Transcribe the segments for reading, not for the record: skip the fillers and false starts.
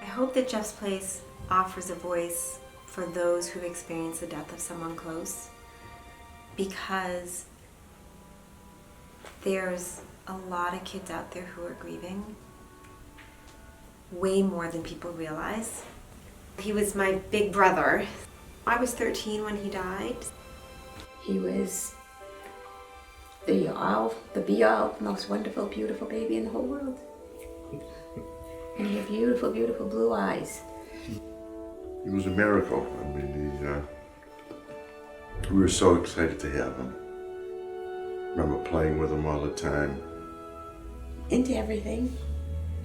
I hope that Jeff's Place offers a voice for those who've experienced the death of someone close, because there's a lot of kids out there who are grieving, way more than people realize. He was my big brother. I was 13 when he died. He was the be-all, most wonderful, beautiful baby in the whole world. And he had beautiful, beautiful blue eyes. He was a miracle. I mean, we were so excited to have him. Remember playing with him all the time. Into everything.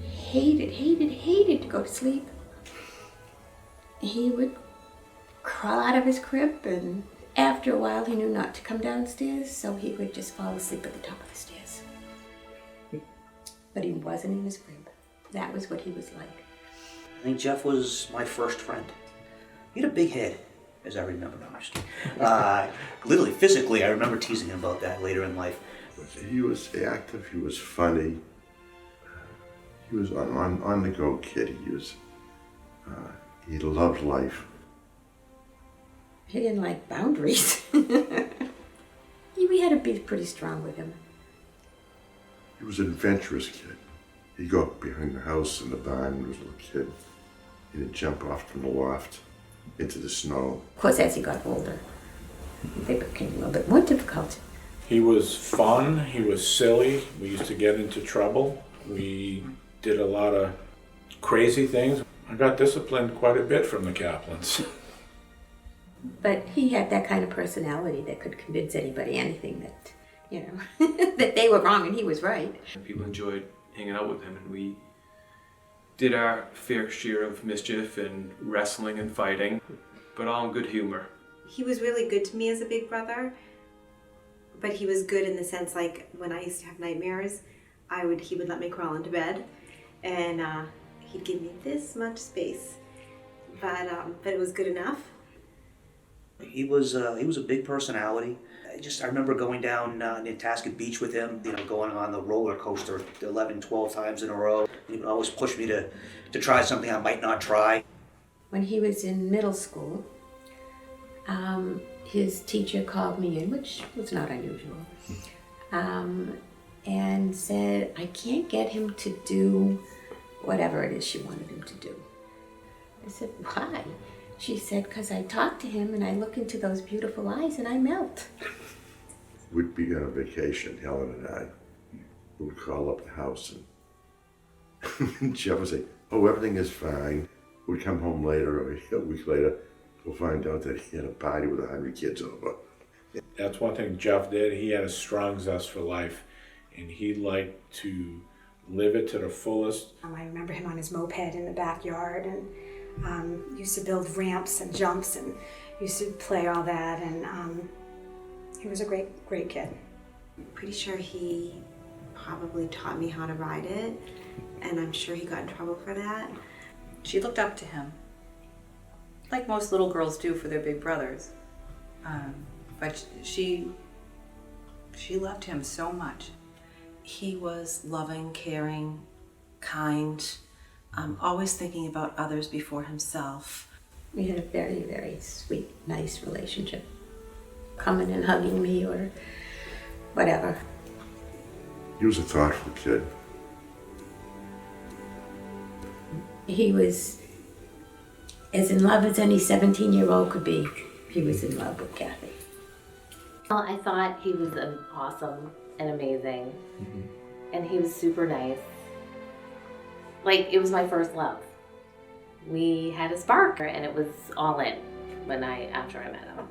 Hated to go to sleep. He would crawl out of his crib, and after a while he knew not to come downstairs, so he would just fall asleep at the top of the stairs. But he wasn't in his crib. That was what he was like. I think Jeff was my first friend. He had a big head, as I remember. No, I'm just kidding. Literally, physically, I remember teasing him about that later in life. He was active, he was funny. He was on the go kid. He loved life. He didn't like boundaries. We had to be pretty strong with him. He was an adventurous kid. He'd go up behind the house in the barn when he was a little kid. He'd jump off from the loft into the snow. Of course, as he got older, they became a little bit more difficult. He was fun, he was silly, we used to get into trouble. We did a lot of crazy things. I got disciplined quite a bit from the Kaplans. But he had that kind of personality that could convince anybody anything that, that they were wrong and he was right. People enjoyed hanging out with him, and we did our fair share of mischief and wrestling and fighting, but all in good humor. He was really good to me as a big brother, but he was good in the sense, like, when I used to have nightmares, he would let me crawl into bed, and he'd give me this much space, but it was good enough. He was a big personality. I remember going down Nantasket Beach with him, going on the roller coaster 11, 12 times in a row. He would always push me to try something I might not try. When he was in middle school, his teacher called me in, which was not unusual, and said, I can't get him to do whatever it is she wanted him to do. I said, why? She said, because I talk to him and I look into those beautiful eyes and I melt. We'd be on a vacation, Helen and I. We would call up the house and Jeff would say, oh, everything is fine. We'd come home later, or a week later, we'll find out that he had a party with 100 kids over. That's one thing Jeff did. He had a strong zest for life, and he liked to live it to the fullest. I remember him on his moped in the backyard, and used to build ramps and jumps and used to play all that, and he was a great kid. I'm pretty sure he probably taught me how to ride it, and I'm sure he got in trouble for that. She looked up to him, like most little girls do for their big brothers. But she loved him so much. He was loving, caring, kind, always thinking about others before himself. We had a very, very sweet, nice relationship. Coming and hugging me or whatever. He was a thoughtful kid. He was as in love as any 17-year-old could be. He was in love with Kathy. Well, I thought he was awesome and amazing, and he was super nice. Like, it was my first love. We had a spark, and it was all in after I met him.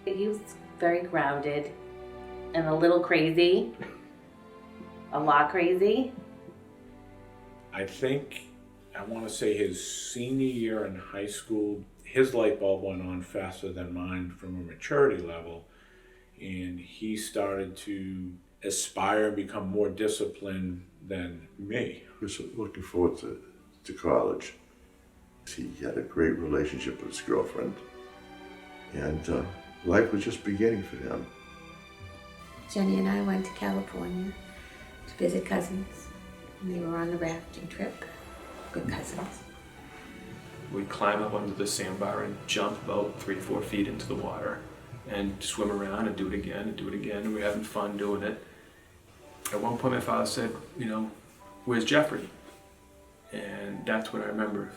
He was very grounded and a little crazy, a lot crazy. I think, I want to say his senior year in high school, his light bulb went on faster than mine from a maturity level, and he started to aspire and become more disciplined than me. He was looking forward to college. He had a great relationship with his girlfriend, and life was just beginning for him. Jenny and I went to California to visit cousins. And they were on the rafting trip. Good cousins. We'd climb up onto the sandbar and jump about 3 to 4 feet into the water and swim around and do it again and do it again. And we were having fun doing it. At one point my father said, you know, where's Jeffrey? And that's what I remember.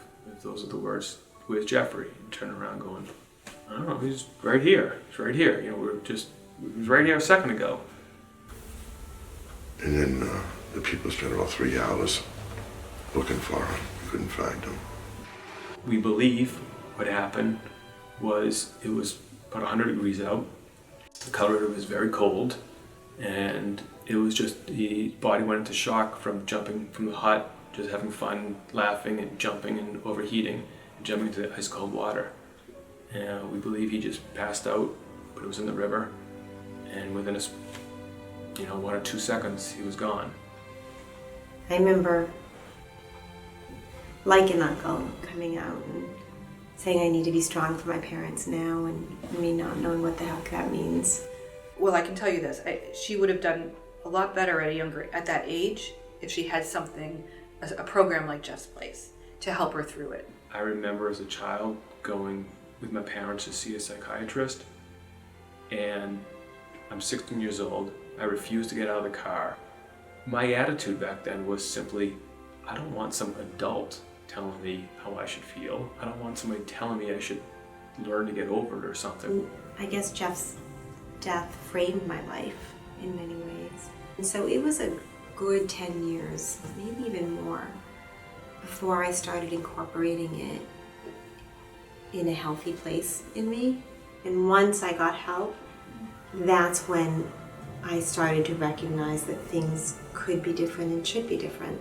Those are the words, where's Jeffrey? And turning around going, I don't know, he's right here. He's right here. You know, he was right here a second ago. And then the people spent about 3 hours looking for him. We couldn't find him. We believe what happened was it was about 100 degrees out. The Colorado was very cold, and it was just the body went into shock from jumping from the hot, just having fun, laughing and jumping and overheating, and jumping into the ice cold water. And we believe he just passed out, but it was in the river, and within 1 or 2 seconds he was gone. I remember, like an uncle, coming out and saying I need to be strong for my parents now, and me not knowing what the heck that means. Well, I can tell you this: she would have done a lot better at that age if she had something, a program like Jeff's Place, to help her through it. I remember as a child going with my parents to see a psychiatrist, and I'm 16 years old. I refused to get out of the car. My attitude back then was simply, I don't want some adult telling me how I should feel. I don't want somebody telling me I should learn to get over it or something. I guess Jeff's death framed my life in many ways. And so it was a good 10 years, maybe even more, before I started incorporating it in a healthy place in me. And once I got help, that's when I started to recognize that things could be different and should be different.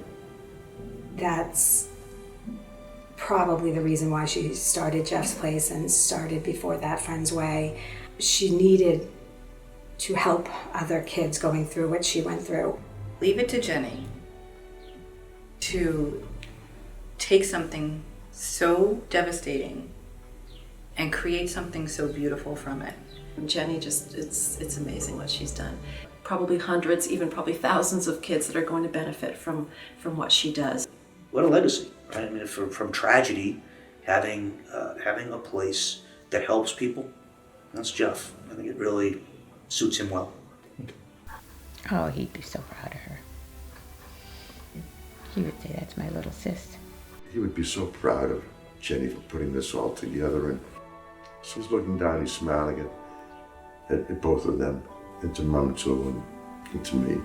That's probably the reason why she started Jeff's Place and started before that Friend's Way. She needed to help other kids going through what she went through. Leave it to Jenny to take something so devastating and create something so beautiful from it. Jenny it's amazing what she's done. Probably hundreds, even probably thousands of kids that are going to benefit from what she does. What a legacy, right? I mean, from tragedy, having a place that helps people, that's Jeff. I think it really suits him well. Oh, he'd be so proud of her. He would say, that's my little sis. He would be so proud of Jenny for putting this all together. And so he's looking down, he's smiling at both of them, and to Mom too, and to me.